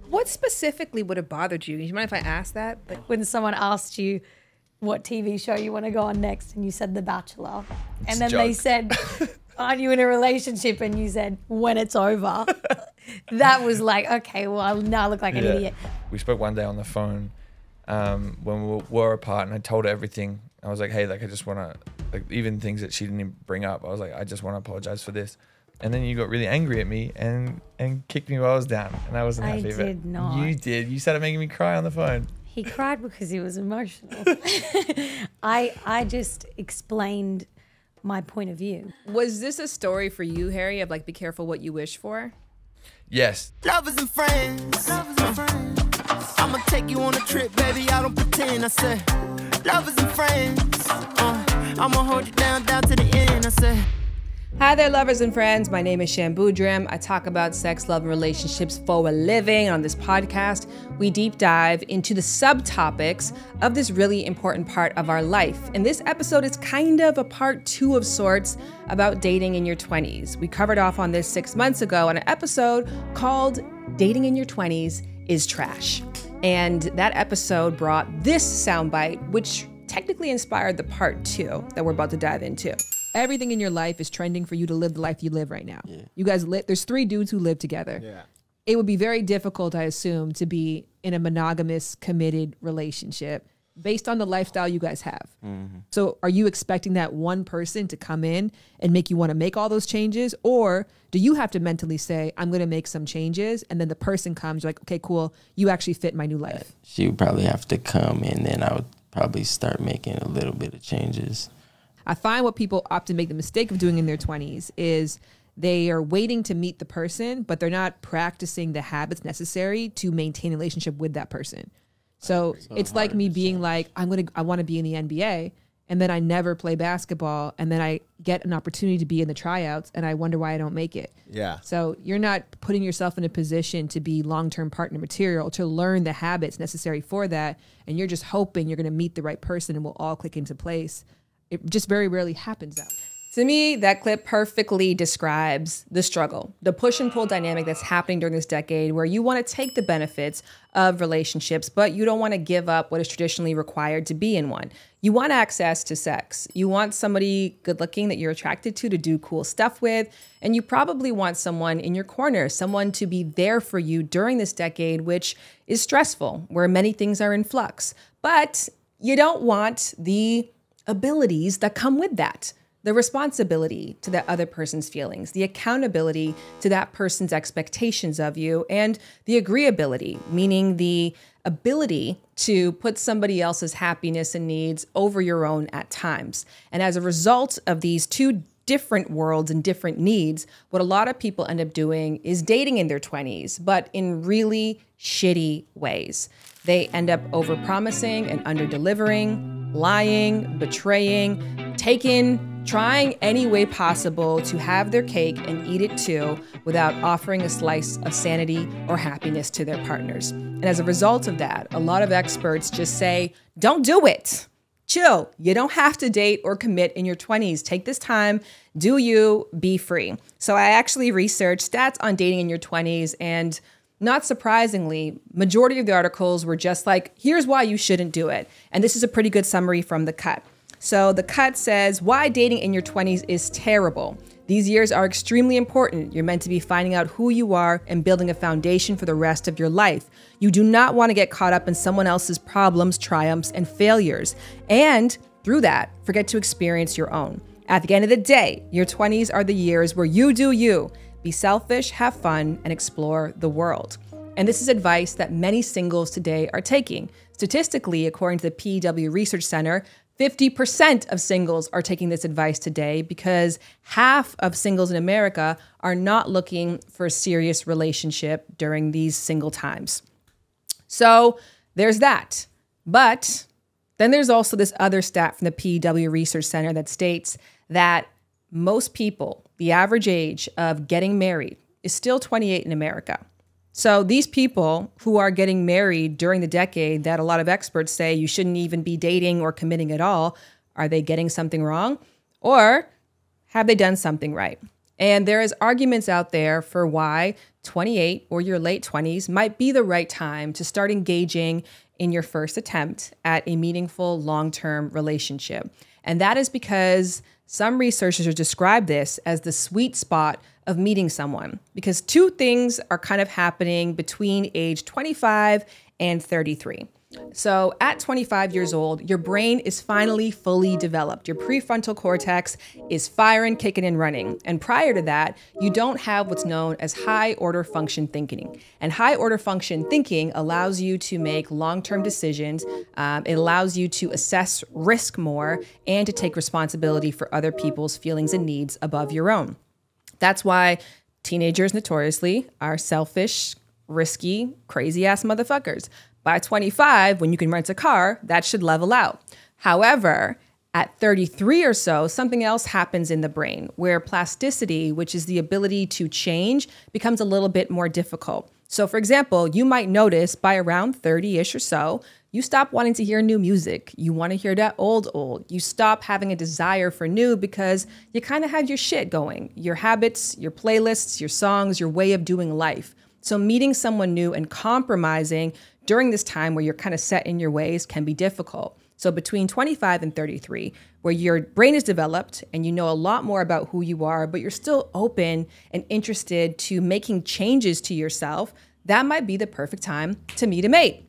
What specifically would have bothered you? You mind if I ask that? Like, When someone asked you what TV show you want to go on next and you said The Bachelor. And then they said, aren't you in a relationship? And you said, when it's over. That was like, okay, well, now I look like an idiot. We spoke one day on the phone when we were apart, and I told her everything. I was like, hey, like, I just want to, like, even things that she didn't even bring up. I was like, I just want to apologize for this. And then you got really angry at me and kicked me while I was down. And I wasn't happy. I did not. You did. You started making me cry on the phone. He cried because he was emotional. I just explained my point of view. was this a story for you, Harry, of like, be careful what you wish for? Yes. Lovers and friends. I'ma take you on a trip, baby. I don't pretend. I said, lovers and friends. I'ma hold you down to the end. I said. Hi there, lovers and friends. My name is Shambudram. I talk about sex, love, and relationships for a living. On this podcast, we deep dive into the subtopics of this really important part of our life. And this episode is kind of a part 2 of sorts about dating in your 20s. We covered off on this 6 months ago on an episode called Dating in Your 20s is Trash. And that episode brought this soundbite, which technically inspired the part 2 that we're about to dive into. Everything in your life is trending for you to live the life you live right now. Yeah. You guys there's 3 dudes who live together. Yeah. It would be very difficult, I assume, to be in a monogamous, committed relationship based on the lifestyle you guys have. Mm-hmm. So are you expecting that one person to come in and make you want to make all those changes? Or do you have to mentally say, I'm going to make some changes, and then the person comes, you're like, okay, cool, you actually fit my new life? She would probably have to come, and then I would probably start making a little bit of changes. I find what people often make the mistake of doing in their 20s is they are waiting to meet the person, but they're not practicing the habits necessary to maintain a relationship with that person. So it's like me being like, I want to be in the NBA, and then I never play basketball, and then I get an opportunity to be in the tryouts, and I wonder why I don't make it. Yeah. So you're not putting yourself in a position to be long-term partner material, to learn the habits necessary for that, and you're just hoping you're going to meet the right person and we'll all click into place. It just very rarely happens that way. To me, that clip perfectly describes the struggle, the push and pull dynamic that's happening during this decade, where you want to take the benefits of relationships, but you don't want to give up what is traditionally required to be in one. You want access to sex. You want somebody good looking that you're attracted to do cool stuff with. And you probably want someone in your corner, someone to be there for you during this decade, which is stressful, where many things are in flux. But you don't want the abilities that come with that. The responsibility to that other person's feelings, the accountability to that person's expectations of you, and the agreeability, meaning the ability to put somebody else's happiness and needs over your own at times. And as a result of these 2 different worlds and different needs, what a lot of people end up doing is dating in their 20s, but in really shitty ways. They end up overpromising and underdelivering, lying, betraying, trying any way possible to have their cake and eat it too without offering a slice of sanity or happiness to their partners. And as a result of that, a lot of experts just say, don't do it. Chill. You don't have to date or commit in your 20s. Take this time. Do you. Be free. So I actually researched stats on dating in your 20s, and not surprisingly, majority of the articles were just like, here's why you shouldn't do it. And this is a pretty good summary from The Cut. So The Cut says, why dating in your 20s is terrible. These years are extremely important. You're meant to be finding out who you are and building a foundation for the rest of your life. You do not want to get caught up in someone else's problems, triumphs, and failures. And through that, forget to experience your own. At the end of the day, your 20s are the years where you do you. Be selfish, have fun, and explore the world. And this is advice that many singles today are taking. Statistically, according to the PEW Research Center, 50% of singles are taking this advice today because half of singles in America are not looking for a serious relationship during these single times. So there's that. But then there's also this other stat from the PEW Research Center that states that most people, the average age of getting married is still 28 in America. So these people who are getting married during the decade that a lot of experts say you shouldn't even be dating or committing at all, are they getting something wrong? Or have they done something right? And there is arguments out there for why 28 or your late 20s might be the right time to start engaging in your first attempt at a meaningful long-term relationship. And that is because some researchers have described this as the sweet spot of meeting someone, because two things are kind of happening between age 25 and 33. So at 25 years old, your brain is finally fully developed. Your prefrontal cortex is firing, kicking, and running. And prior to that, you don't have what's known as high order function thinking. And high order function thinking allows you to make long-term decisions. It allows you to assess risk more and to take responsibility for other people's feelings and needs above your own. That's why teenagers notoriously are selfish, risky, crazy-ass motherfuckers. By 25, when you can rent a car, that should level out. However, at 33 or so, something else happens in the brain where plasticity, which is the ability to change, becomes a little bit more difficult. So for example, you might notice by around 30-ish or so, you stop wanting to hear new music. You want to hear that old. You stop having a desire for new because you kind of have your shit going, your habits, your playlists, your songs, your way of doing life. So meeting someone new and compromising during this time where you're kind of set in your ways can be difficult. So between 25 and 33, where your brain is developed and you know a lot more about who you are, but you're still open and interested to making changes to yourself, that might be the perfect time to meet a mate.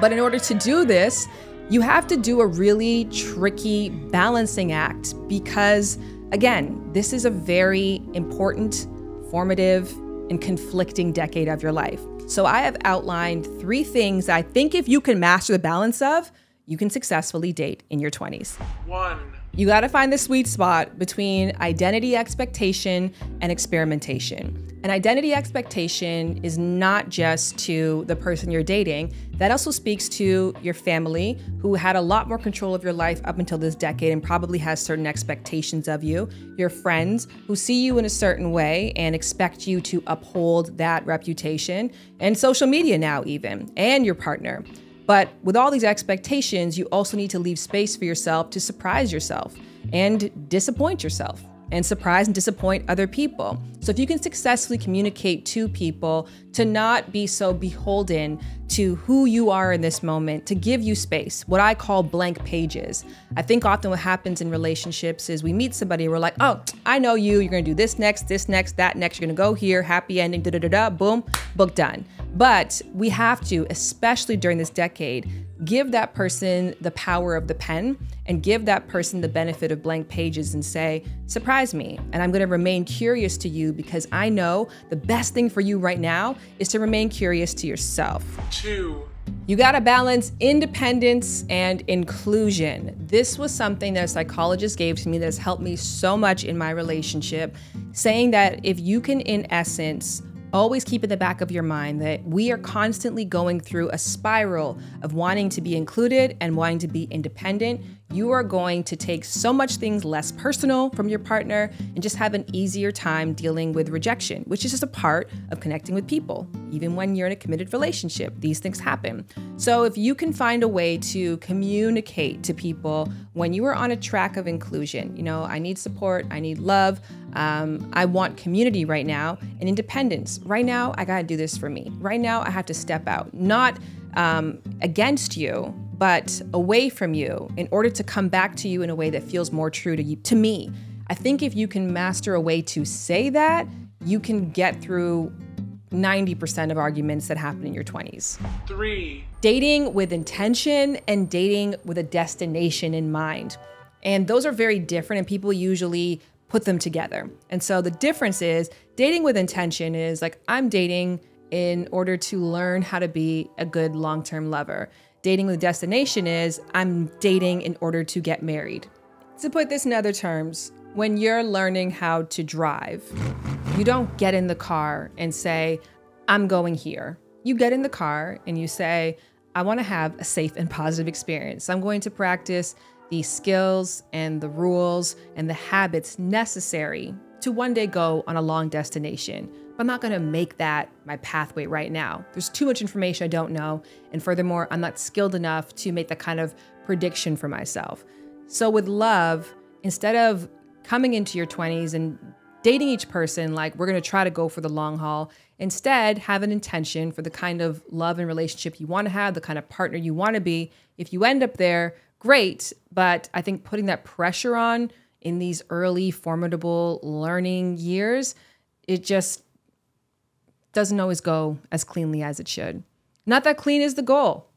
But in order to do this, you have to do a really tricky balancing act because, again, this is a very important, formative, and conflicting decade of your life. So I have outlined 3 things I think if you can master the balance of, you can successfully date in your 20s. 1. You got to find the sweet spot between identity expectation and experimentation. An identity expectation is not just to the person you're dating. That also speaks to your family, who had a lot more control of your life up until this decade and probably has certain expectations of you. Your friends, who see you in a certain way and expect you to uphold that reputation. And social media now even, and your partner. But with all these expectations, you also need to leave space for yourself to surprise yourself and disappoint yourself and surprise and disappoint other people. So if you can successfully communicate to people to not be so beholden to who you are in this moment, to give you space, what I call blank pages. I think often what happens in relationships is we meet somebody, we're like, oh, I know you, you're gonna do this next, that next, you're gonna go here, happy ending, da-da-da-da, boom, book done. But we have to, especially during this decade, give that person the power of the pen and give that person the benefit of blank pages and say, surprise me. And I'm gonna remain curious to you because I know the best thing for you right now is to remain curious to yourself. 2. You gotta balance independence and inclusion. This was something that a psychologist gave to me that has helped me so much in my relationship, saying that if you can, in essence, always keep in the back of your mind that we are constantly going through a spiral of wanting to be included and wanting to be independent, you are going to take so much things less personal from your partner and just have an easier time dealing with rejection, which is just a part of connecting with people. Even when you're in a committed relationship, these things happen. So if you can find a way to communicate to people when you are on a track of inclusion, you know, I need support, I need love, I want community right now and independence. Right now, I gotta do this for me. Right now, I have to step out, not against you, but away from you in order to come back to you in a way that feels more true to you, to me. I think if you can master a way to say that, you can get through 90% of arguments that happen in your 20s. 3. Dating with intention and dating with a destination in mind. And those are very different, and people usually put them together. And so the difference is dating with intention is like, I'm dating in order to learn how to be a good long-term lover. Dating with destination is I'm dating in order to get married. To put this in other terms, when you're learning how to drive, you don't get in the car and say, I'm going here. You get in the car and you say, I want to have a safe and positive experience. I'm going to practice the skills and the rules and the habits necessary to one day go on a long destination. But I'm not gonna make that my pathway right now. There's too much information I don't know. And furthermore, I'm not skilled enough to make that kind of prediction for myself. So with love, instead of coming into your 20s and dating each person like we're going to try to go for the long haul. Instead, have an intention for the kind of love and relationship you want to have, the kind of partner you want to be. If you end up there, great. But I think putting that pressure on in these early formidable learning years, it just doesn't always go as cleanly as it should. Not that clean is the goal.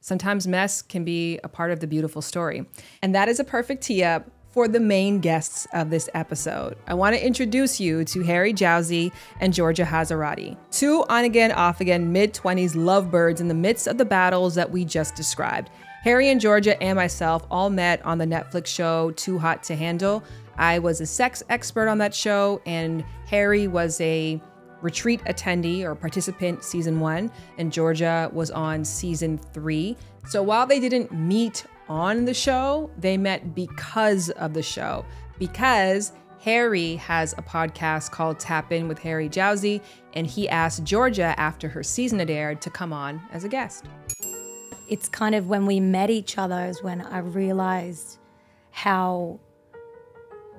Sometimes mess can be a part of the beautiful story. And that is a perfect tee up for the main guests of this episode. I want to introduce you to Harry Jowsey and Georgia Hazarati, two on-again, off-again mid-20s lovebirds in the midst of the battles that we just described. Harry and Georgia and myself all met on the Netflix show Too Hot to Handle. I was a sex expert on that show, and Harry was a retreat attendee or participant season 1, and Georgia was on season 3. So while they didn't meet on the show, they met because of the show. Because Harry has a podcast called Tap In with Harry Jowsey, and he asked Georgia after her season had aired to come on as a guest. It's kind of when we met each other is when I realized how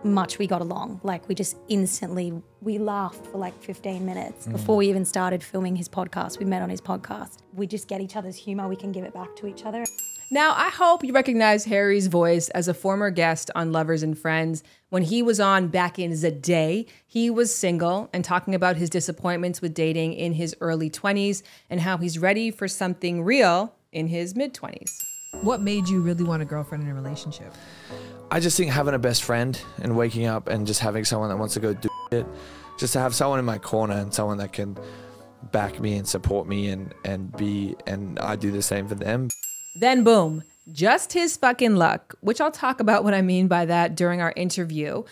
much we got along. Like we just instantly, we laughed for like 15 minutes before we even started filming his podcast. We met on his podcast. We just get each other's humor. We can give it back to each other. Now, I hope you recognize Harry's voice as a former guest on Lovers and Friends. When he was on back in the day, he was single and talking about his disappointments with dating in his early 20s and how he's ready for something real in his mid-20s. What made you really want a girlfriend in a relationship? I just think having a best friend and waking up and just having someone that wants to go do it, just to have someone in my corner and someone that can back me and support me and I do the same for them. Then boom, just his fucking luck, which I'll talk about what I mean by that during our interview.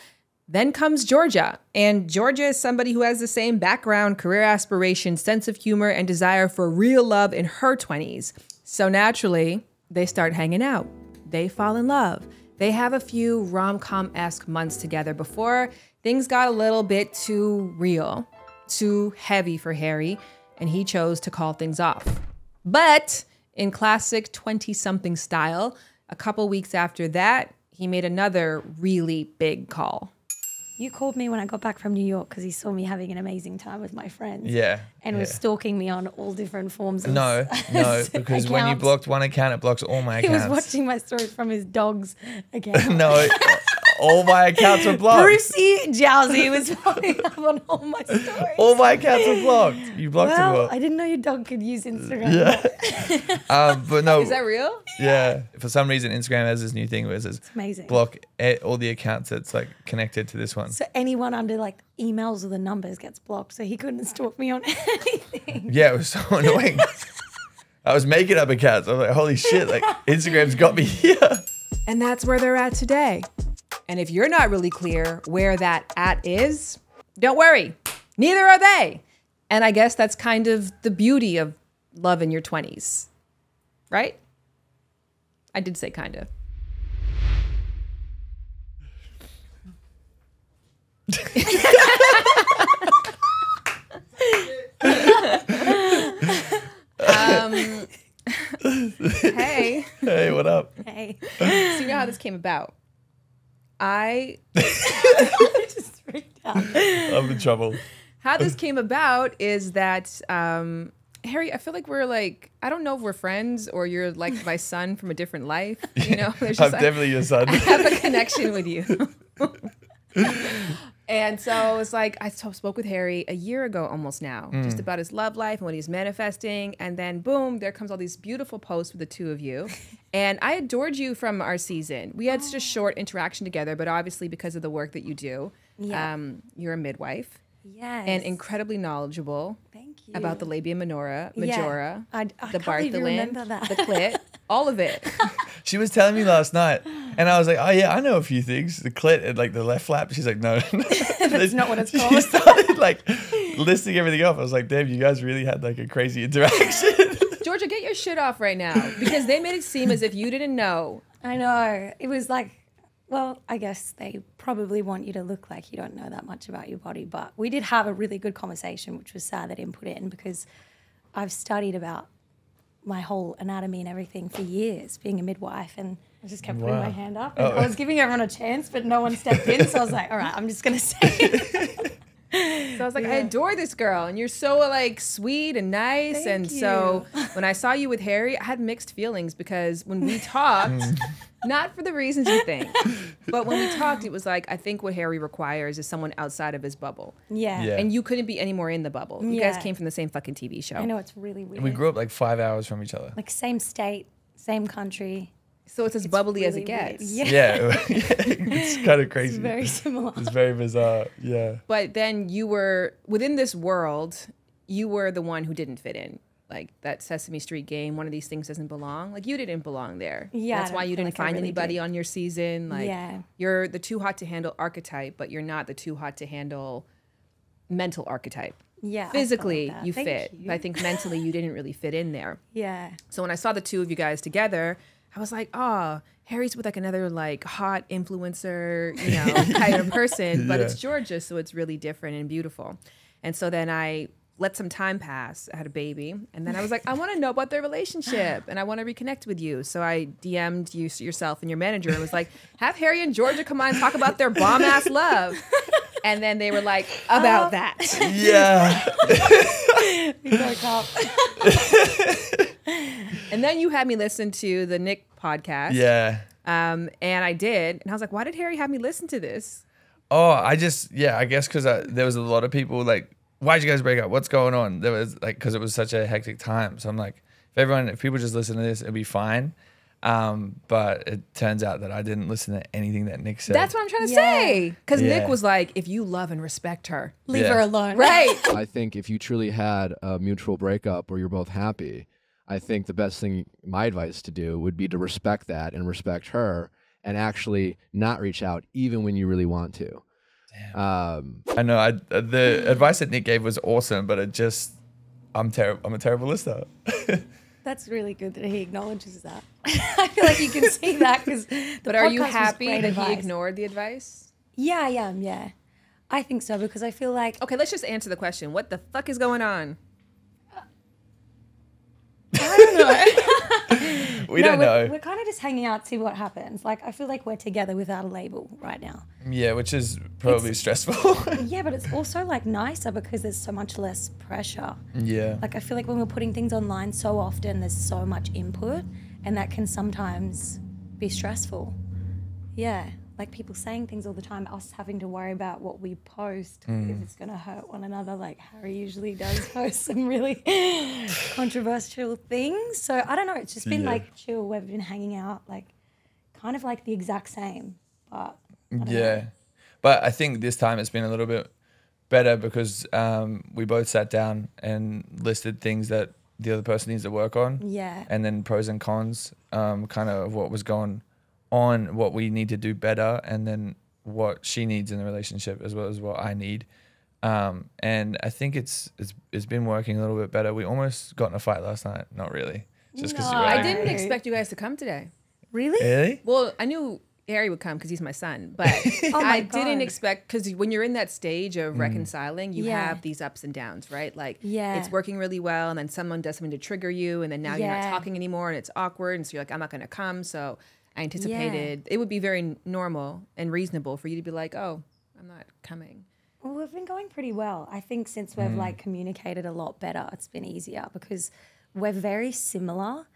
Then comes Georgia, and Georgia is somebody who has the same background, career aspirations, sense of humor, and desire for real love in her 20s. So naturally, they start hanging out. They fall in love. They have a few rom-com-esque months together before things got a little bit too real, too heavy for Harry, and he chose to call things off. But in classic 20-something style, a couple weeks after that, he made another really big call. You called me when I got back from New York because he saw me having an amazing time with my friends. Yeah. And was stalking me on all different forms of No, because when you blocked one account, it blocks all my accounts. He was watching my stories from his dog's account. No, all my accounts were blocked. Brucey Jowsey was following up on all my stories. All my accounts were blocked. You blocked them all. I didn't know your dog could use Instagram. Yeah. But no. Is that real? Yeah. For some reason, Instagram has this new thing where it says amazing. Block all the accounts that's like connected to this one. So anyone under like emails or the numbers gets blocked. So he couldn't stalk me on anything. Yeah, it was so annoying. I was making up accounts. I was like, holy shit, like Instagram's got me here. And that's where they're at today. And if you're not really clear where that at is, don't worry, neither are they. And I guess that's kind of the beauty of love in your 20s, right? I did say kind of. Hey. Hey, what up? Hey. So you know how this came about? I just freaked out. I'm in trouble. How this came about is that, Harry, I feel like we're like, I don't know if we're friends or you're like my son from a different life. You know, there's just, I'm definitely your son. I have a connection with you. And so it's like, I spoke with Harry a year ago almost now, just about his love life and what he's manifesting. And then boom, there comes all these beautiful posts with the two of you. And I adored you from our season. We had such a short interaction together, but obviously because of the work that you do, you're a midwife. Yes. And incredibly knowledgeable. Thank you. About the labia majora, Yeah. I the can't even remember Bartholin, that. the clit, all of it. She was telling me last night, and I was like, oh yeah, I know a few things. The clit and like the left flap. She's like, no. That's not what it's She called. started like listing everything off. I was like, damn, you guys really had like a crazy interaction. Georgia, get your shit off right now because they made it seem as if you didn't know. I know. It was like, well, I guess they probably want you to look like you don't know that much about your body. But we did have a really good conversation, which was sad they didn't put it in because I've studied about my whole anatomy and everything for years, being a midwife. And I just kept putting my hand up. And I was giving everyone a chance, but no one stepped in. So I was like, all right, I'm just going to say it. So I was like, I adore this girl, and you're so like sweet and nice. Thank you. So when I saw you with Harry, I had mixed feelings because when we talked, not for the reasons you think, but when we talked, it was like, I think what Harry requires is someone outside of his bubble. Yeah. And you couldn't be any more in the bubble. You guys came from the same fucking TV show. I know, it's really weird. And we grew up like 5 hours from each other. Like same state, same country. So it's as bubbly as it really weird. gets. Yeah. It's kind of crazy. It's very similar. It's very bizarre. Yeah. But then you were, within this world, you were the one who didn't fit in. Like that Sesame Street game, one of these things doesn't belong. Like you didn't belong there. Yeah, That's I why don't you feel didn't like I find really anybody did. on your season. Like Yeah. you're the too hot to handle archetype, but you're not the too hot to handle mental archetype. Yeah. I felt Physically, like that. you Thank fit. you. But I think mentally, you didn't really fit in there. Yeah. So when I saw the two of you guys together, I was like, oh, Harry's with like another like hot influencer, you know, kind of person, but it's Georgia, so it's really different and beautiful. And so then I let some time pass. I had a baby, and then I was like, I want to know about their relationship, and I want to reconnect with you. So I DM'd yourself and your manager and was like, have Harry and Georgia come on and talk about their bomb ass love. And then they were like, about that. Yeah. We broke up. And then you had me listen to the Nick podcast. Yeah. And I did. And I was like, why did Harry have me listen to this? Oh, I guess because there was a lot of people like, why'd you guys break up? What's going on? There was like, because it was such a hectic time. So I'm like, if people just listen to this, it'll be fine. But it turns out that I didn't listen to anything that Nick said. That's what I'm trying to Yeah. say. Because Yeah. Nick was like, if you love and respect her. Leave Yeah. her alone. Right. I think if you truly had a mutual breakup where you're both happy, I think the best thing, my advice to do would be to respect that and respect her and actually not reach out even when you really want to. I know. The advice that Nick gave was awesome, but I'm terrible. I'm a terrible listener. That's really good that he acknowledges that. I feel like you can see that because. But are you happy that he ignored the advice? Yeah, I am. Yeah, I think so because I feel like Okay, let's just answer the question. What the fuck is going on? We don't know. We're kind of just hanging out, see what happens. Like I feel like we're together without a label right now. Yeah, which is probably stressful. Yeah, but it's also like nicer because there's so much less pressure. Yeah. Like I feel like when we're putting things online so often, there's so much input, and that can sometimes be stressful. Yeah, like people saying things all the time, us having to worry about what we post if it's gonna hurt one another. Like Harry usually does post some really controversial things. So I don't know. It's just been like chill. We've been hanging out, like kind of like the exact same, but I don't know. But I think this time it's been a little bit better because we both sat down and listed things that the other person needs to work on. Yeah. And then pros and cons, kind of what was going on, what we need to do better, and then what she needs in the relationship as well as what I need. And I think it's been working a little bit better. We almost got in a fight last night. Not really. Just because you were No. I like, didn't expect you guys to come today. Really? really? Well, I knew Harry would come because he's my son, but Oh my I didn't God. expect, because when you're in that stage of reconciling, you Yeah. have these ups and downs, right? Like Yeah. it's working really well, and then someone does something to trigger you, and then now you're not Yeah. talking anymore, and it's awkward, and so you're like, I'm not going to come. So I anticipated it would be very normal and reasonable for you to be like, oh, I'm not coming. Well, we've been going pretty well. I think since we've like communicated a lot better, it's been easier because we're very similar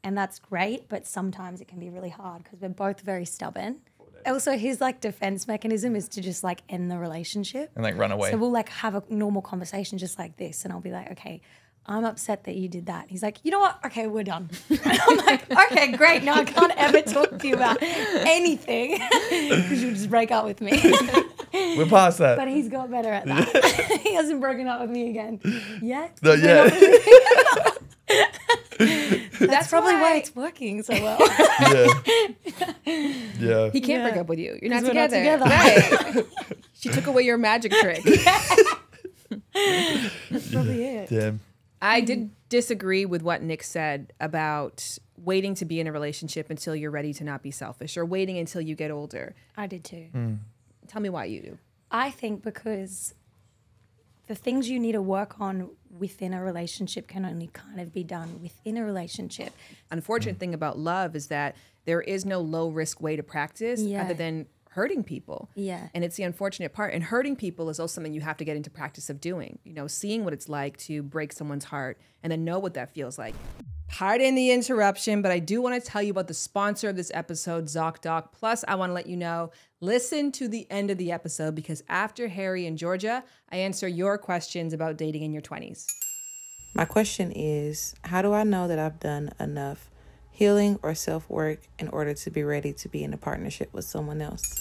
and that's great, but sometimes it can be really hard because we're both very stubborn. Also, his like defense mechanism is to just like end the relationship. And like run away. So we'll like have a normal conversation just like this and I'll be like, okay, I'm upset that you did that. He's like, you know what? Okay, we're done. And I'm like, okay, great. Now I can't ever talk to you about anything because you'll just break up with me. We're past that. But he's got better at that. He hasn't broken up with me again yet. No, yeah. That's probably why why- it's working so well. Yeah. He can't Yeah. break up with you. You're not 'Cause we're not together. together. Right. She took away your magic trick. That's probably it. Damn. I did disagree with what Nick said about waiting to be in a relationship until you're ready to not be selfish, or waiting until you get older. I did too. Tell me why you do. I think because the things you need to work on within a relationship can only kind of be done within a relationship. Unfortunate thing about love is that there is no low risk way to practice other than hurting people. Yeah. And it's the unfortunate part. And hurting people is also something you have to get into practice of doing. You know, seeing what it's like to break someone's heart and then know what that feels like. Pardon the interruption, but I do want to tell you about the sponsor of this episode, ZocDoc. Plus, I want to let you know, listen to the end of the episode because after Harry and Georgia, I answer your questions about dating in your 20s. My question is, how do I know that I've done enough healing or self-work in order to be ready to be in a partnership with someone else?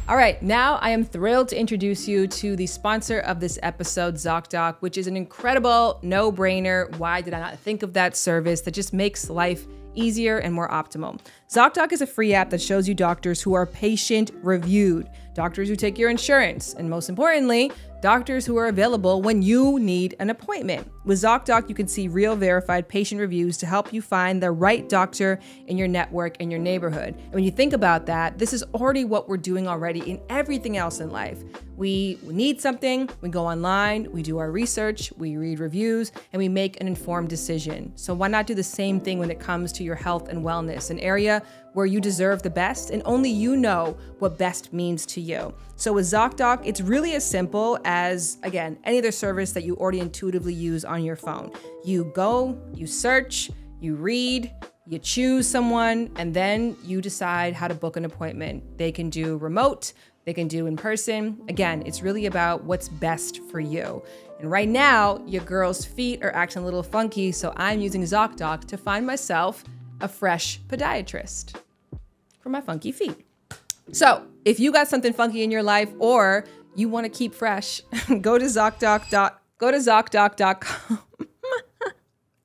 All right, now I am thrilled to introduce you to the sponsor of this episode, ZocDoc, which is an incredible no-brainer. Why did I not think of that service that just makes life easier and more optimal? ZocDoc is a free app that shows you doctors who are patient reviewed, doctors who take your insurance, and most importantly, doctors who are available when you need an appointment. With ZocDoc, you can see real verified patient reviews to help you find the right doctor in your network and your neighborhood. And when you think about that, this is already what we're doing already in everything else in life. We need something, we go online, we do our research, we read reviews, and we make an informed decision. So why not do the same thing when it comes to your health and wellness, an area where you deserve the best and only you know what best means to you. So with ZocDoc, it's really as simple as, again, any other service that you already intuitively use on your phone. You go, you search, you read, you choose someone, and then you decide how to book an appointment. They can do remote, they can do in person. Again, it's really about what's best for you. And right now, your girl's feet are acting a little funky, so I'm using ZocDoc to find myself a fresh podiatrist for my funky feet. So if you got something funky in your life or you want to keep fresh, go to ZocDoc.com.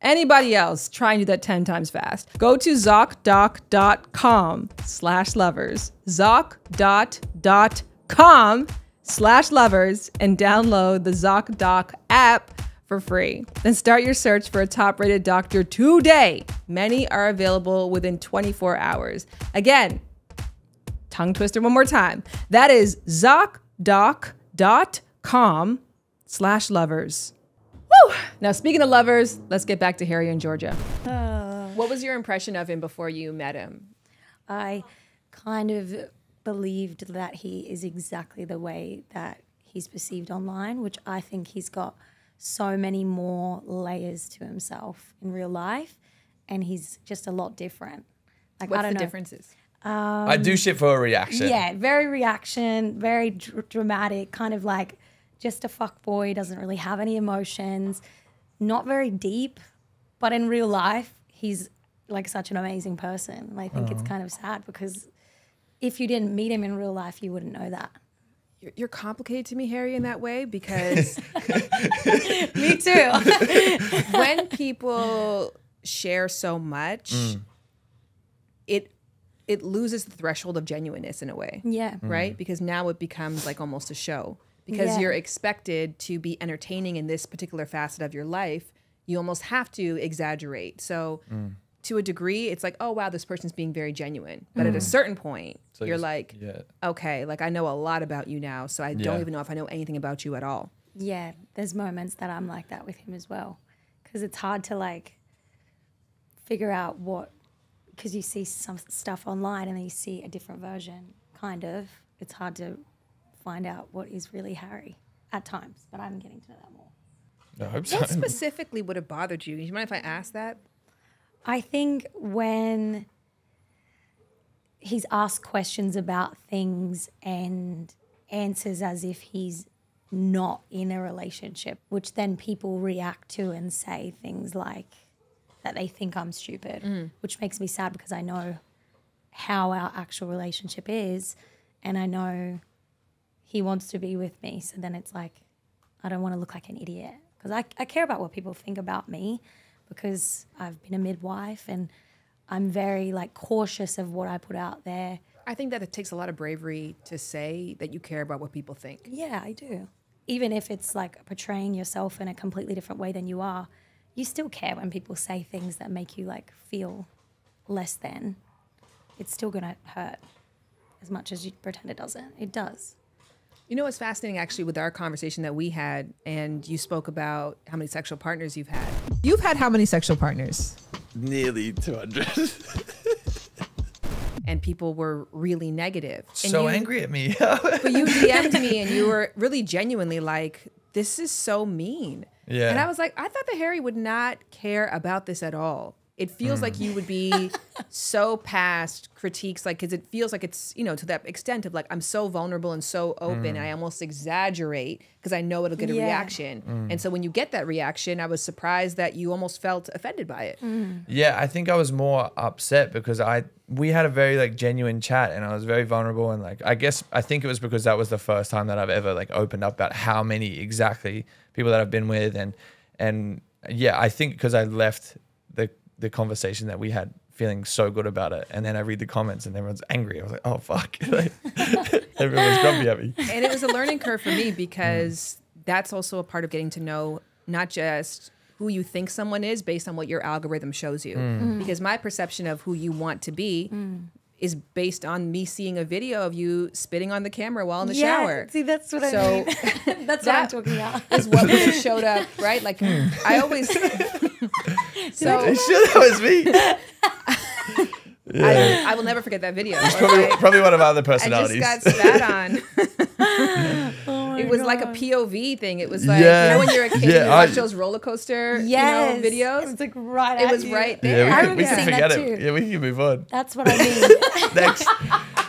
Anybody else, try and do that 10 times fast. Go to ZocDoc.com/lovers. ZocDoc.com/lovers and download the ZocDoc app for free. Then start your search for a top-rated doctor today. Many are available within 24 hours. Again, tongue twister one more time. That is ZocDoc.com/lovers. Woo! Now, speaking of lovers, let's get back to Harry and Georgia. What was your impression of him before you met him? I kind of believed that he is exactly the way that he's perceived online, which I think he's got so many more layers to himself in real life, and he's just a lot different. Like, What's I don't the know. differences? I do shit for a reaction. Yeah, very reaction, very dramatic, kind of like just a fuckboy, doesn't really have any emotions, not very deep, but in real life, he's like such an amazing person. And I think it's kind of sad because if you didn't meet him in real life, you wouldn't know that. You're complicated to me, Harry, in that way because Me too. when people share so much, it loses the threshold of genuineness in a way. Yeah. Right? Because now it becomes like almost a show. Because Yeah. you're expected to be entertaining in this particular facet of your life, you almost have to exaggerate. So to a degree, it's like, oh, wow, this person's being very genuine. But at a certain point, So you're just- like, yeah. okay, like I know a lot about you now, so I don't Yeah. even know if I know anything about you at all. Yeah, there's moments that I'm like that with him as well. Because it's hard to like figure out what, because you see some stuff online and then you see a different version, kind of. It's hard to find out what is really Harry at times, but I'm getting to know that more. I hope so. What specifically would have bothered you? Do you mind if I ask that? I think when he's asked questions about things and answers as if he's not in a relationship, which then people react to and say things like that they think I'm stupid, which makes me sad because I know how our actual relationship is and I know he wants to be with me. So then it's like, I don't want to look like an idiot because I care about what people think about me because I've been a midwife and I'm very like cautious of what I put out there. I think that it takes a lot of bravery to say that you care about what people think. Yeah, I do. Even if it's like portraying yourself in a completely different way than you are, you still care when people say things that make you like feel less than. It's still gonna hurt as much as you pretend it doesn't. It does. You know what's fascinating actually with our conversation that we had, and you spoke about how many sexual partners you've had. You've had how many sexual partners? Nearly 200. And people were really negative. And So angry at me. But you DM'd me and you were really genuinely like, this is so mean. Yeah. And I was like, I thought that Harry would not care about this at all. It feels like you would be so past critiques, like, because it feels like it's, you know, to that extent of like, I'm so vulnerable and so open, and I almost exaggerate because I know it'll get a reaction. And so when you get that reaction, I was surprised that you almost felt offended by it. Yeah, I think I was more upset because we had a very like genuine chat, and I was very vulnerable, and like I think it was because that was the first time that I've ever like opened up about how many exactly people that I've been with, and yeah, I think because I left the conversation that we had feeling so good about it, and then I read the comments and everyone's angry. I was like, oh fuck, like, everyone's grumpy at me. And it was a learning curve for me because that's also a part of getting to know not just who you think someone is based on what your algorithm shows you. Because my perception of who you want to be is based on me seeing a video of you spitting on the camera while in the shower. See, that's what I mean. That's what I'm talking about. Is what would have showed up, right? Like I always. So That was me. I will never forget that video. Probably one of our other I personalities. just got spat on. It was like a POV thing. It was like, you know, when you're a kid, you watch those roller coaster videos. It's like right. It was right there. Yeah, we I can remember forget seeing that it. too. Yeah, we can move on. That's what I mean.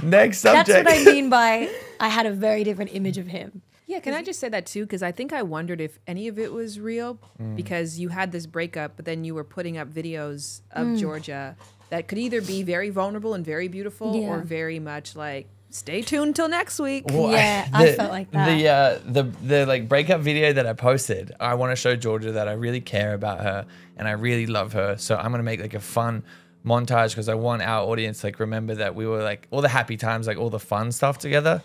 Next subject. That's what I mean by I had a very different image of him. Yeah, can I just say that too? Because I think I wondered if any of it was real because you had this breakup, but then you were putting up videos of Georgia that could either be very vulnerable and very beautiful or very much like, stay tuned till next week. Well, I felt like that. The like breakup video that I posted, I want to show Georgia that I really care about her and I really love her. So I'm gonna make like a fun montage because I want our audience to like remember that we were like all the happy times, like all the fun stuff together.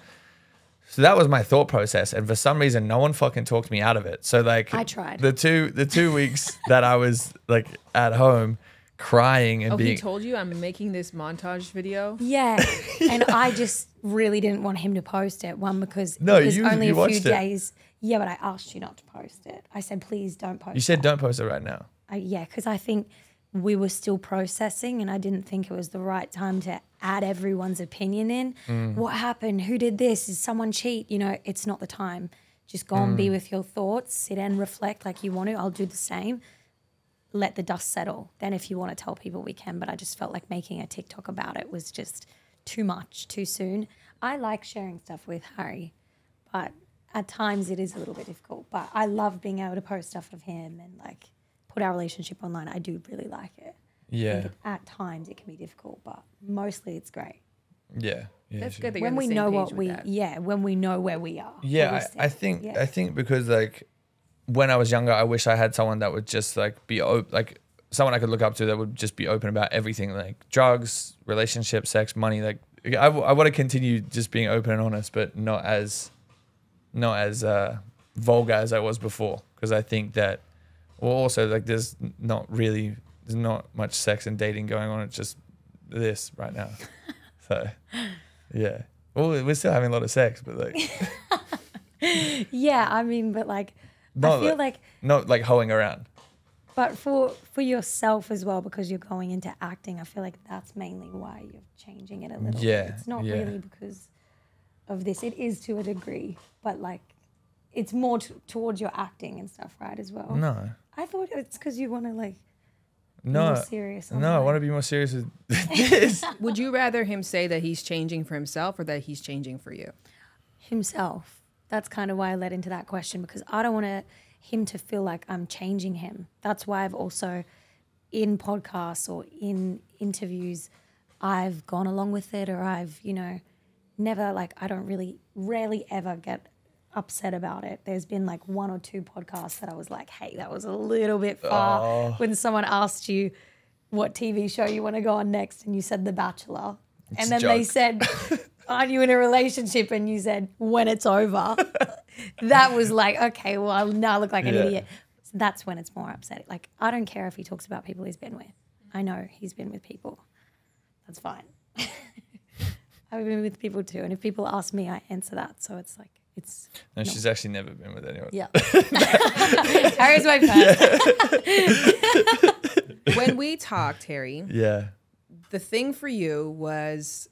So that was my thought process, and for some reason, no one fucking talked me out of it. So like, I tried. the 2 weeks that I was like at home, crying and he told you I'm making this montage video? Yeah, and I just really didn't want him to post it. One, because it was you only a few watched it. days. Yeah, but I asked you not to post it. I said, please don't post it. You said don't post it right now. Yeah, because I think we were still processing and I didn't think it was the right time to add everyone's opinion in. What happened? Who did this? Did someone cheat? You know, it's not the time. Just go and be with your thoughts, sit and reflect like you want to. I'll do the same. Let the dust settle. Then if you want to tell people, we can. But I just felt like making a TikTok about it was just too much, too soon. I like sharing stuff with Harry, but at times it is a little bit difficult. But I love being able to post stuff of him and like put our relationship online. I do really like it. Yeah. At times it can be difficult, but mostly it's great. Yeah. That's good that you're When on the we same know page what with we, that. when we know where we are. Yeah, I think because like when I was younger, I wish I had someone that would just like be like someone I could look up to that would just be open about everything, like drugs, relationships, sex, money. Like I want to continue just being open and honest, but not as vulgar as I was before. Because I think that, well, also like there's not much sex and dating going on. It's just this right now. So yeah. Well, we're still having a lot of sex, but like. Yeah, I mean, but like, I feel like not like hoeing around. But for yourself as well, because you're going into acting, I feel like that's mainly why you're changing it a little bit. It's not really because of this. It is to a degree, but like it's more towards your acting and stuff, right, as well? No. I thought it's because you want to like be No. more serious. No, I want to be more serious with this. Would you rather him say that he's changing for himself or that he's changing for you? Himself. That's kind of why I led into that question, because I don't want him to feel like I'm changing him. That's why I've also, in podcasts or in interviews, I've gone along with it, or I've, never like, I don't rarely ever get upset about it. There's been like 1 or 2 podcasts that I was like, hey, that was a little bit far. When someone asked you what TV show you want to go on next and you said The Bachelor. And then they said, aren't you in a relationship? And you said, when it's over. That was like, okay, well, now I look like an idiot. So that's when it's more upsetting. Like, I don't care if he talks about people he's been with. I know he's been with people. That's fine. I've been with people too. And if people ask me, I answer that. So it's like, It's No, she's actually never been with anyone. yeah. Harry's my person. When we talked, Harry, Yeah. the thing for you was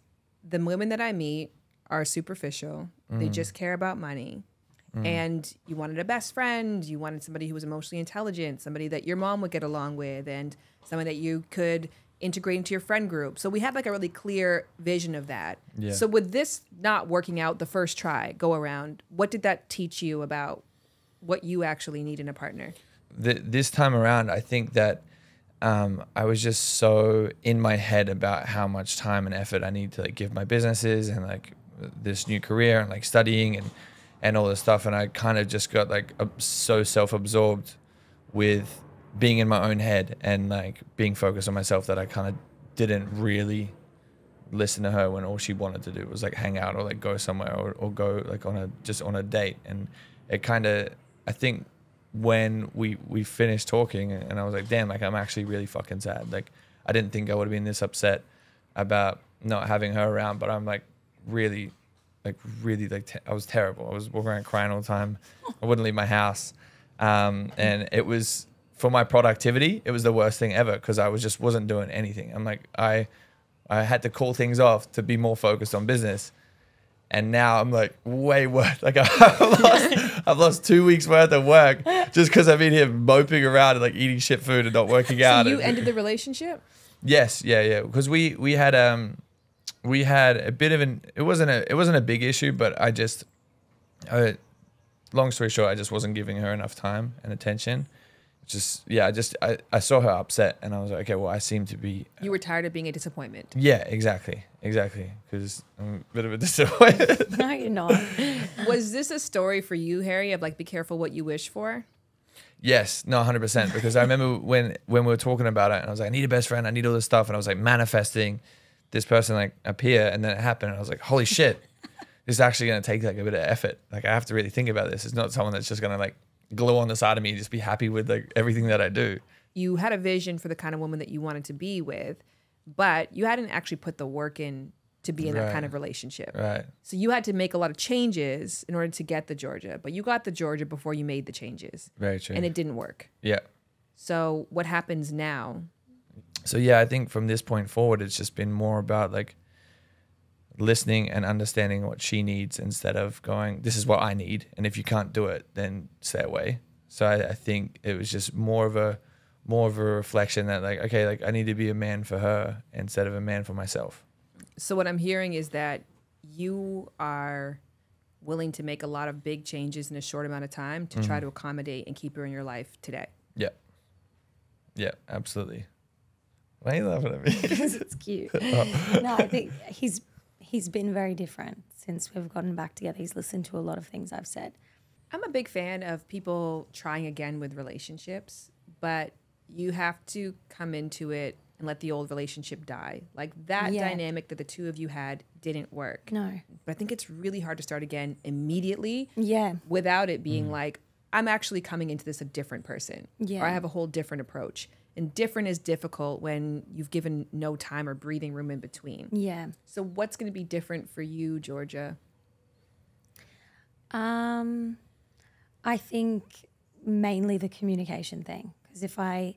the women that I meet are superficial. They just care about money. And you wanted a best friend. You wanted somebody who was emotionally intelligent, somebody that your mom would get along with, and somebody that you could integrate into your friend group. So we had like a really clear vision of that. Yeah. So with this not working out the first try, go around, what did that teach you about what you actually need in a partner? This time around, I think that I was just so in my head about how much time and effort I need to like give my businesses and like this new career and like studying and all this stuff. And I kind of just got like so self-absorbed with being in my own head and like being focused on myself that I kind of didn't really listen to her when all she wanted to do was like hang out or like go somewhere or go like on a date. And it kind of, I think when we finished talking and I was like, damn, like I'm actually really fucking sad. Like I didn't think I would have been this upset about not having her around, but I'm like really I was terrible. I was walking around crying all the time. I wouldn't leave my house. And it was, for my productivity, it was the worst thing ever because I wasn't doing anything. I'm like, I had to call things off to be more focused on business. And now I'm like way worse. Like I've lost 2 weeks worth of work just because I've been here moping around and like eating shit food and not working out. So you ended the relationship? Yes. Yeah. Because we had a bit of it wasn't a big issue, but long story short, I just wasn't giving her enough time and attention. I saw her upset and I was like, okay, well, I seem to be. You were tired of being a disappointment. Yeah, exactly. Because I'm a bit of a disappointment. No, you're not. Was this a story for you, Harry, of like, be careful what you wish for? Yes, no, 100%. Because I remember when we were talking about it and I was like, I need a best friend. I need all this stuff. And I was like manifesting this person like appear, and then it happened. And I was like, holy shit, this is actually going to take like a bit of effort. Like I have to really think about this. It's not someone that's just going to like glue on the side of me and just be happy with like everything that I do. You had a vision for the kind of woman that you wanted to be with, but you hadn't actually put the work in to be in that kind of relationship. Right. So you had to make a lot of changes in order to get the Georgia, but you got the Georgia before you made the changes. Very true. And it didn't work. Yeah. So what happens now? So yeah, I think from this point forward, it's just been more about like listening and understanding what she needs instead of going, this is what I need. And if you can't do it, then stay away. So I think it was just more of a reflection that like, okay, like I need to be a man for her instead of a man for myself. So what I'm hearing is that you are willing to make a lot of big changes in a short amount of time to try to accommodate and keep her in your life today. Yeah. Yeah, absolutely. Why are you laughing at me? Because it's cute. No, I think he's been very different since we've gotten back together. He's listened to a lot of things I've said. I'm a big fan of people trying again with relationships, but you have to come into it and let the old relationship die. Like that dynamic that the two of you had didn't work. No. But I think it's really hard to start again immediately. Yeah. Without it being like, I'm actually coming into this a different person. Yeah. Or I have a whole different approach. And different is difficult when you've given no time or breathing room in between. Yeah. So what's going to be different for you, Georgia? I think mainly the communication thing. Because if I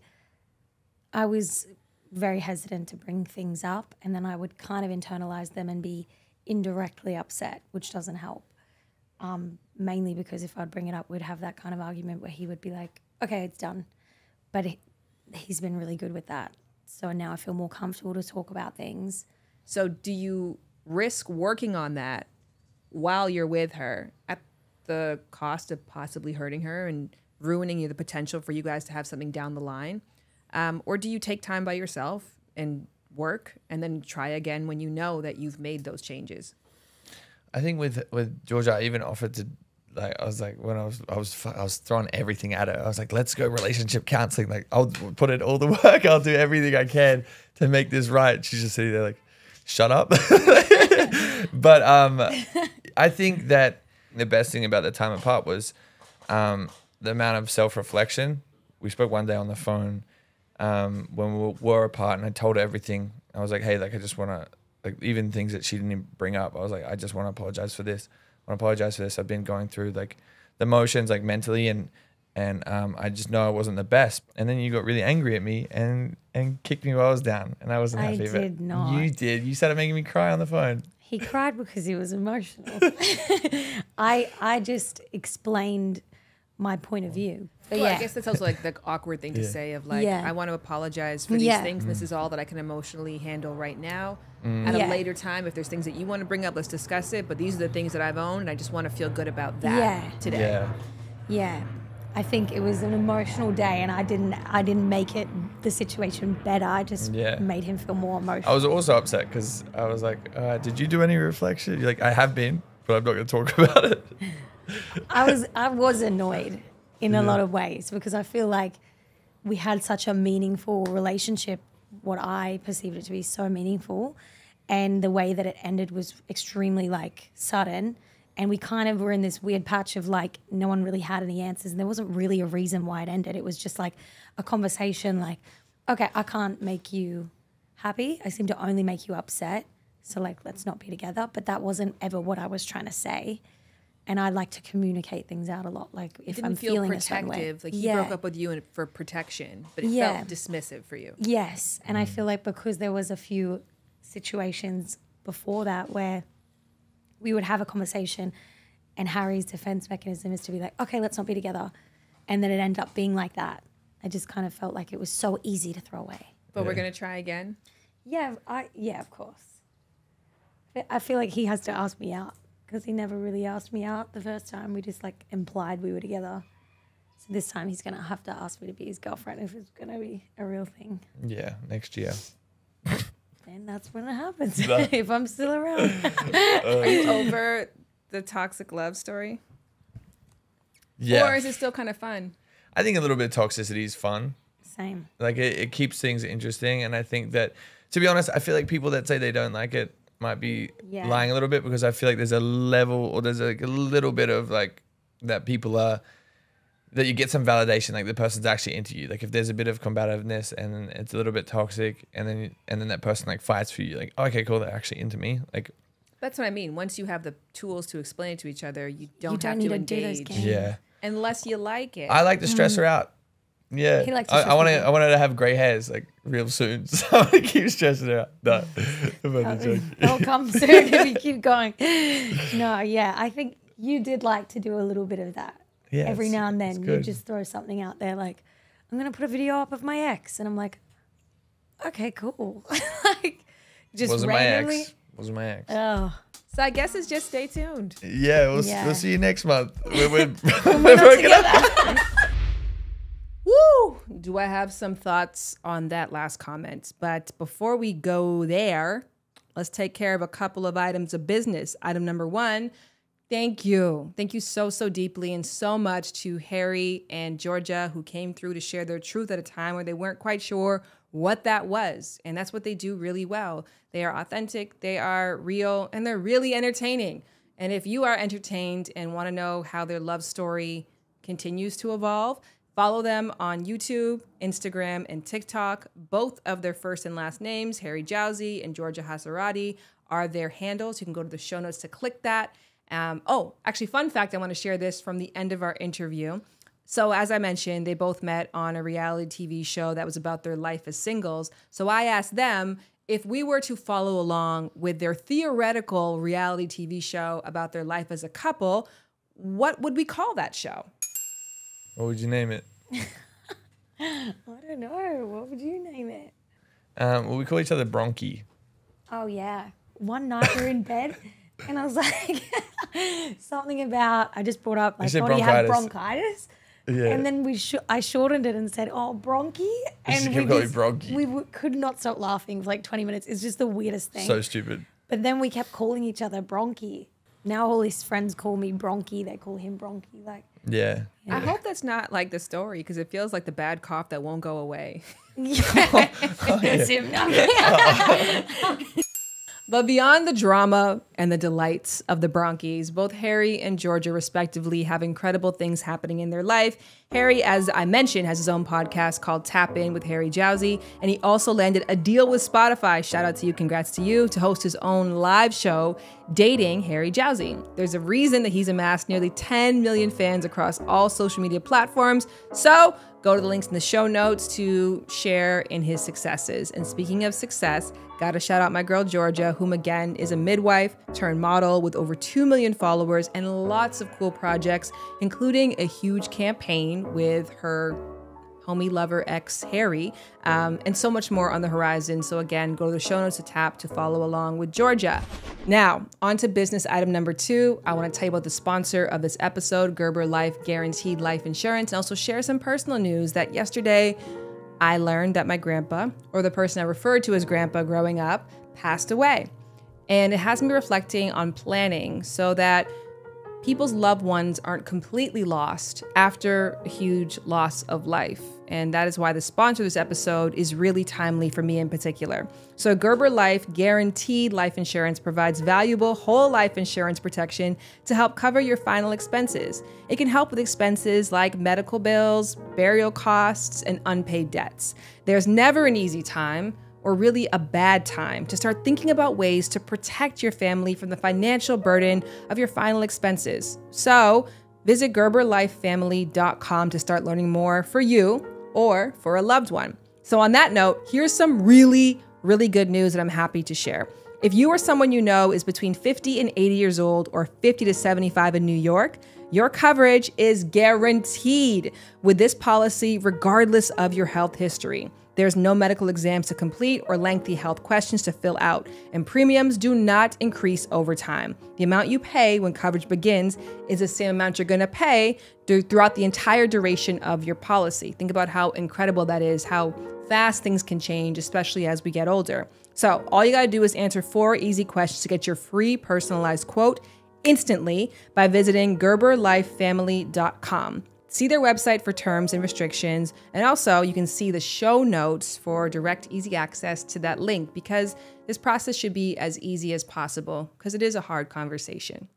was very hesitant to bring things up, and then I would kind of internalize them and be indirectly upset, which doesn't help. Mainly because if I'd bring it up, we'd have that kind of argument where he would be like, okay, it's done. But he's been really good with that. So now I feel more comfortable to talk about things. So do you risk working on that while you're with her at the cost of possibly hurting her and ruining the potential for you guys to have something down the line? Or do you take time by yourself and work and then try again when you know that you've made those changes? I think with Georgia, I even offered to, like, I was like, when I was throwing everything at her. I was like, let's go relationship counseling. Like, I'll put in all the work. I'll do everything I can to make this right. She's just sitting there like, shut up. But I think that the best thing about the time apart was the amount of self-reflection. We spoke one day on the phone when we were apart, and I told her everything. I was like, hey, like, I just want to, like, even things that she didn't even bring up. I was like, I just want to apologize for this. to apologize for this. I've been going through like the motions like mentally and I just know I wasn't the best. And then you got really angry at me and kicked me while I was down, and I wasn't happy. I did not. You did. You started making me cry on the phone. He cried because he was emotional. I just explained my point of view. But Well, yeah, I guess that's also like the awkward thing to say of like, Yeah. I want to apologize for these Yeah. things. And this is all that I can emotionally handle right now. At Yeah. a later time, if there's things that you want to bring up, let's discuss it. But these are the things that I've owned, and I just want to feel good about that Yeah. today. Yeah. yeah. I think it was an emotional day, and I didn't make it the situation better. I just Yeah. made him feel more emotional. I was also upset because I was like, did you do any reflection? You're like, I have been, but I'm not going to talk about it. I was annoyed in a lot of ways because I feel like we had such a meaningful relationship, what I perceived it to be so meaningful, and the way that it ended was extremely like sudden, and we kind of were in this weird patch of like no one really had any answers, and there wasn't really a reason why it ended. It was just like a conversation like, okay, I can't make you happy. I seem to only make you upset. So like, let's not be together. But that wasn't ever what I was trying to say. And I like to communicate things out a lot. Like if Didn't I'm feel feeling a certain way. protective. Like he broke up with you for protection, but it Yeah. felt dismissive for you. Yes. And I feel like because there was a few situations before that where we would have a conversation and Harry's defense mechanism is to be like, okay, let's not be together. And then it ended up being like that. I just kind of felt like it was so easy to throw away. But we're going to try again. Yeah, of course. I feel like he has to ask me out because he never really asked me out the first time. We just like implied we were together. So this time he's going to have to ask me to be his girlfriend if it's going to be a real thing. Yeah, next year. And that's when it happens if I'm still around. Are you over the toxic love story? Yeah. Or is it still kind of fun? I think a little bit of toxicity is fun. Same. Like it keeps things interesting. And I think that, to be honest, I feel like people that say they don't like it might be Yeah. lying a little bit, because I feel like there's a level, or there's like a little bit of like that people are, that you get some validation, like the person's actually into you. Like if there's a bit of combativeness and it's a little bit toxic, and then that person like fights for you, like, oh, okay, cool, they're actually into me. Like, That's what I mean. Once you have the tools to explain it to each other, you don't don't have need to to do those engage. games. yeah. Unless you like it. I like to stress her out. Yeah, He likes to I stress want people. I want her to have grey hairs like real soon. So I'm gonna keep stressing her out. No, I'm only joking. They'll come soon if you keep going. No, yeah. I think you did like to do a little bit of that. Yeah, Every it's- now and it's then you good. just throw something out there like, I'm going to put a video up of my ex. And I'm like, okay, cool. Like just Wasn't randomly. my ex. Wasn't my ex. Oh, So I guess it's just stay tuned. Yeah, Yeah. we'll see you next month. We're we're not together. Woo! Do I have some thoughts on that last comment? But before we go there, let's take care of a couple of items of business. Item number one, thank you. Thank you so, so deeply and so much to Harry and Georgia, who came through to share their truth at a time where they weren't quite sure what that was. And that's what they do really well. They are authentic, they are real, and they're really entertaining. And if you are entertained and want to know how their love story continues to evolve, follow them on YouTube, Instagram, and TikTok. Both of their first and last names, Harry Jowsey and Georgia Hasarati, are their handles. You can go to the show notes to click that. Actually, fun fact, I want to share this from the end of our interview. So as I mentioned, they both met on a reality TV show that was about their life as singles. So I asked them if we were to follow along with their theoretical reality TV show about their life as a couple, what would we call that show? What would you name it? I don't know. What would you name it? Well, we call each other Bronchi. Oh, yeah. One night we were in bed and I was like, something about, I just brought up, I said thought he had bronchitis. bronchitis. Yeah. And then I shortened it and said, oh, bronchi. And kept calling it bronchi. we could not stop laughing for like 20 minutes. It's just the weirdest thing. So stupid. But then we kept calling each other bronchi. Now all his friends call me bronchi. They call him bronchi. Like, Yeah. I hope that's not like the story, because it feels like the bad cough that won't go away. that's him. But beyond the drama and the delights of the Bronchies, both Harry and Georgia respectively have incredible things happening in their life. Harry, as I mentioned, has his own podcast called Tap In with Harry Jowsey, and he also landed a deal with Spotify, shout out to you, congrats to you, to host his own live show, Dating Harry Jowsey. There's a reason that he's amassed nearly 10 million fans across all social media platforms, so go to the links in the show notes to share in his successes. And speaking of success, gotta shout out my girl Georgia, whom again is a midwife turned model with over 2 million followers and lots of cool projects, including a huge campaign with her homie lover ex Harry, and so much more on the horizon. So again, go to the show notes to tap to follow along with Georgia. Now, on to business item number 2. I want to tell you about the sponsor of this episode, Gerber Life Guaranteed Life Insurance, and also share some personal news that yesterday I learned that my grandpa, or the person I referred to as grandpa growing up, passed away. And it has me reflecting on planning so that people's loved ones aren't completely lost after a huge loss of life. And that is why the sponsor of this episode is really timely for me in particular. So Gerber Life Guaranteed Life Insurance provides valuable whole life insurance protection to help cover your final expenses. It can help with expenses like medical bills, burial costs, and unpaid debts. There's never an easy time or really a bad time to start thinking about ways to protect your family from the financial burden of your final expenses. So visit GerberLifeFamily.com to start learning more for you or for a loved one. So on that note, here's some really good news that I'm happy to share. If you or someone you know is between 50 and 80 years old or 50 to 75 in New York, your coverage is guaranteed with this policy regardless of your health history. There's no medical exams to complete or lengthy health questions to fill out, and premiums do not increase over time. The amount you pay when coverage begins is the same amount you're going to pay throughout the entire duration of your policy. Think about how incredible that is, how fast things can change, especially as we get older. So all you got to do is answer 4 easy questions to get your free personalized quote instantly by visiting GerberLifeFamily.com. See their website for terms and restrictions, and also you can see the show notes for direct, easy access to that link, because this process should be as easy as possible because it is a hard conversation.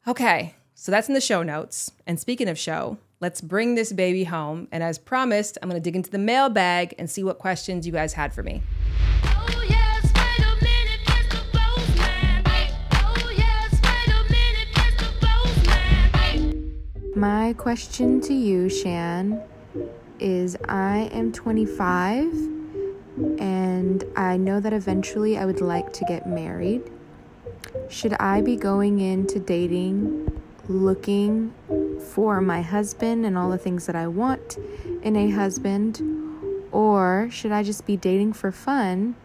Okay, so that's in the show notes. And speaking of show, let's bring this baby home. And as promised, I'm going to dig into the mailbag and see what questions you guys had for me. My question to you, Shan, is I am 25 and I know that eventually I would like to get married. Should I be going into dating, looking for my husband and all the things that I want in a husband, or should I just be dating for fun?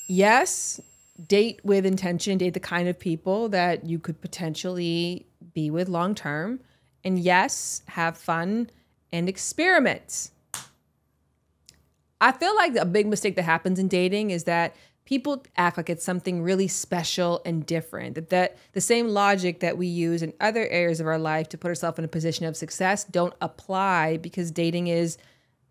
Yes, date with intention, date the kind of people that you could potentially be with long term. And yes, have fun and experiment. I feel like a big mistake that happens in dating is that people act like it's something really special and different. That the same logic that we use in other areas of our life to put ourselves in a position of success don't apply because dating is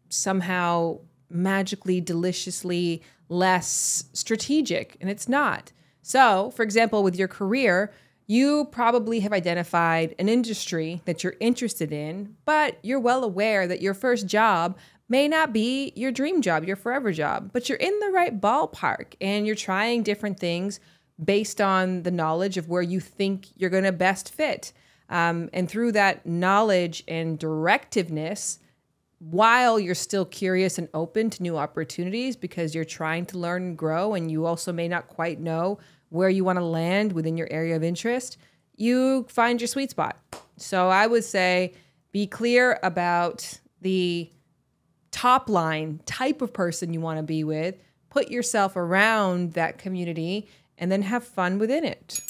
somehow magically, deliciously less strategic, and it's not. So, for example, with your career, you probably have identified an industry that you're interested in, but you're well aware that your first job may not be your dream job, your forever job, but you're in the right ballpark and you're trying different things based on the knowledge of where you think you're going to best fit. And through that knowledge and directiveness, while you're still curious and open to new opportunities because you're trying to learn and grow, and you also may not quite know where you want to land within your area of interest, you find your sweet spot. So I would say be clear about the top line type of person you want to be with, put yourself around that community, and then have fun within it.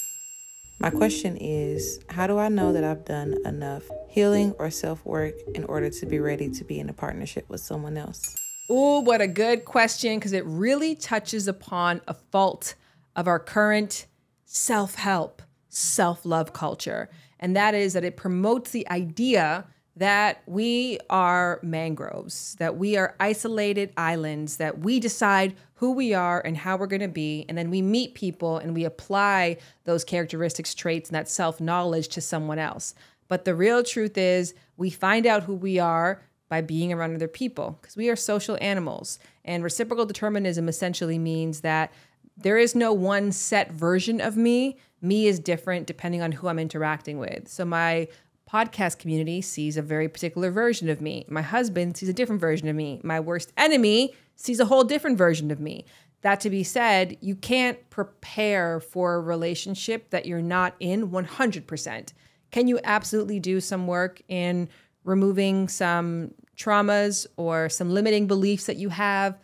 My question is, how do I know that I've done enough healing or self-work in order to be ready to be in a partnership with someone else? Ooh, what a good question, because it really touches upon a fault of our current self-help, self-love culture. And that is that it promotes the idea that we are mangroves, that we are isolated islands, that we decide who we are and how we're going to be. And then we meet people and we apply those characteristics, traits, and that self-knowledge to someone else. But the real truth is we find out who we are by being around other people, because we are social animals. And reciprocal determinism essentially means that there is no one set version of me. Me is different depending on who I'm interacting with. So my podcast community sees a very particular version of me. My husband sees a different version of me. My worst enemy sees a whole different version of me. That to be said, you can't prepare for a relationship that you're not in 100%. Can you absolutely do some work in removing some traumas or some limiting beliefs that you have,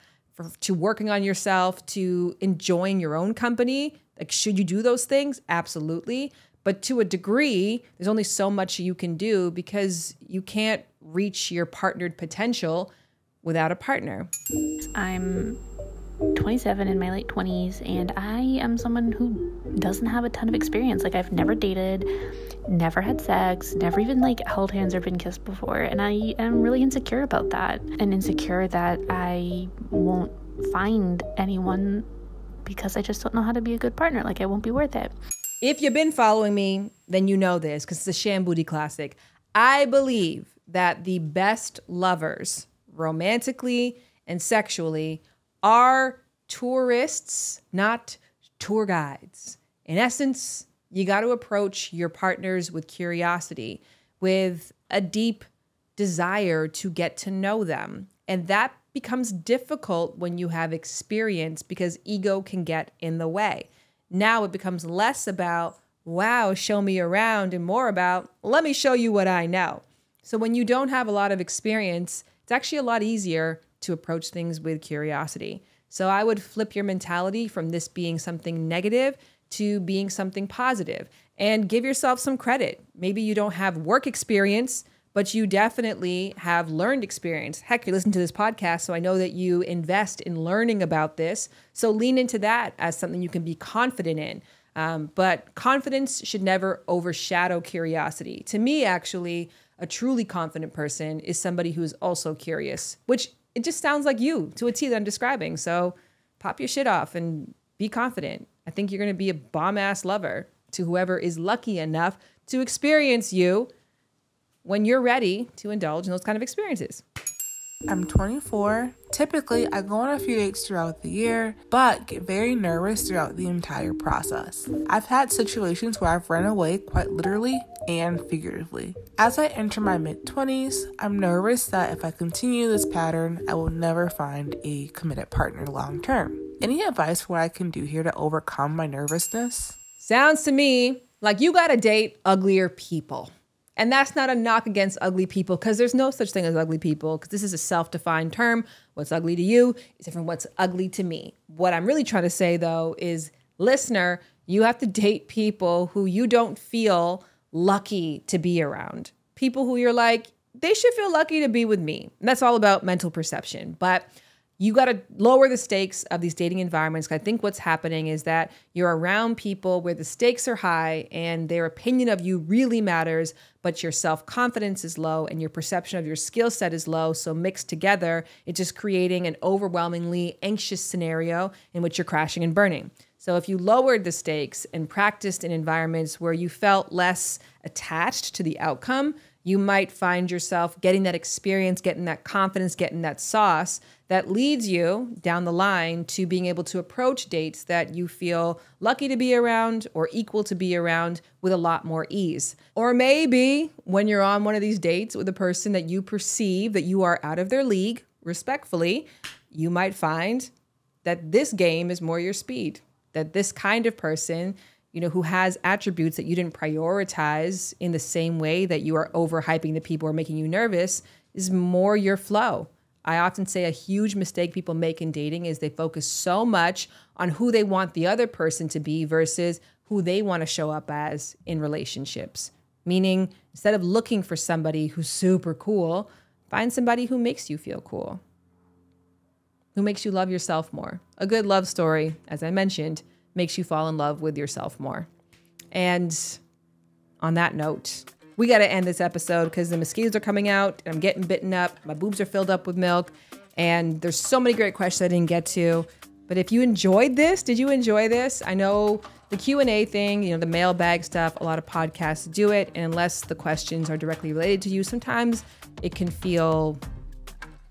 to working on yourself, to enjoying your own company? Like, should you do those things? Absolutely. But to a degree, there's only so much you can do because you can't reach your partnered potential without a partner. I'm 27 in my late 20s, and I am someone who doesn't have a ton of experience. Like, I've never dated, never had sex, never even like held hands or been kissed before. And I am really insecure about that, and insecure that I won't find anyone because I just don't know how to be a good partner. Like, I won't be worth it. If you've been following me, then you know this, because it's a Shan Boody classic. I believe that the best lovers, romantically and sexually, are tourists, not tour guides. In essence, you got to approach your partners with curiosity, with a deep desire to get to know them. And that becomes difficult when you have experience, because ego can get in the way. Now it becomes less about, wow, show me around, and more about, let me show you what I know. So when you don't have a lot of experience, it's actually a lot easier to approach things with curiosity. So I would flip your mentality from this being something negative to being something positive, and give yourself some credit. Maybe you don't have work experience, but you definitely have learned experience. Heck, you listen to this podcast, so I know that you invest in learning about this. So lean into that as something you can be confident in. But confidence should never overshadow curiosity. To me, actually, a truly confident person is somebody who's also curious, which it just sounds like you to a T that I'm describing. So pop your shit off and be confident. I think you're going to be a bomb-ass lover to whoever is lucky enough to experience you when you're ready to indulge in those kind of experiences. I'm 24. Typically, I go on a few dates throughout the year, but get very nervous throughout the entire process. I've had situations where I've run away quite literally and figuratively. As I enter my mid-20s, I'm nervous that if I continue this pattern, I will never find a committed partner long-term. Any advice for what I can do here to overcome my nervousness? Sounds to me like you gotta date uglier people. And that's not a knock against ugly people, because there's no such thing as ugly people, because this is a self-defined term. What's ugly to you is different from what's ugly to me. What I'm really trying to say, though, is, listener, you have to date people who you don't feel lucky to be around. People who you're like, they should feel lucky to be with me. And that's all about mental perception. But you got to lower the stakes of these dating environments. I think what's happening is that you're around people where the stakes are high and their opinion of you really matters, but your self-confidence is low and your perception of your skill set is low. So mixed together, it's just creating an overwhelmingly anxious scenario in which you're crashing and burning. So if you lowered the stakes and practiced in environments where you felt less attached to the outcome, you might find yourself getting that experience, getting that confidence, getting that sauce that leads you down the line to being able to approach dates that you feel lucky to be around or equal to be around with a lot more ease. Or maybe when you're on one of these dates with a person that you perceive that you are out of their league, respectfully, you might find that this game is more your speed, that this kind of person, you know, who has attributes that you didn't prioritize in the same way that you are overhyping the people who are making you nervous, is more your flow. I often say a huge mistake people make in dating is they focus so much on who they want the other person to be versus who they want to show up as in relationships. Meaning, instead of looking for somebody who's super cool, find somebody who makes you feel cool, who makes you love yourself more. A good love story, as I mentioned, makes you fall in love with yourself more. And on that note, we got to end this episode because the mosquitoes are coming out. And I'm getting bitten up. My boobs are filled up with milk. And there's so many great questions I didn't get to. But if you enjoyed this, did you enjoy this? I know the Q&A thing, the mailbag stuff, a lot of podcasts do it. And unless the questions are directly related to you, sometimes it can feel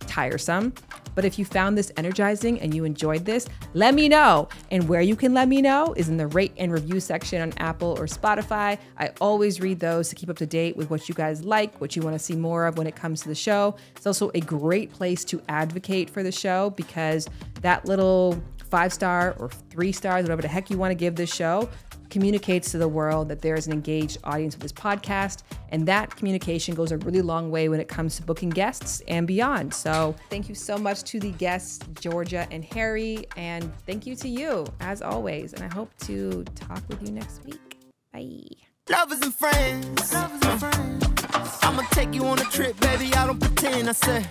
tiresome. But if you found this energizing and you enjoyed this, let me know. And where you can let me know is in the rate and review section on Apple or Spotify. I always read those to keep up to date with what you guys like, what you want to see more of when it comes to the show. It's also a great place to advocate for the show because that little 5-star or 3 stars, whatever the heck you want to give this show, communicates to the world that there is an engaged audience with this podcast. And that communication goes a really long way when it comes to booking guests and beyond. So thank you so much to the guests, Georgia and Harry. And thank you to you, as always. And I hope to talk with you next week. Bye. Lovers and friends. Lovers and friends. I'ma take you on a trip, baby. I don't pretend. I said,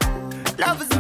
lovers and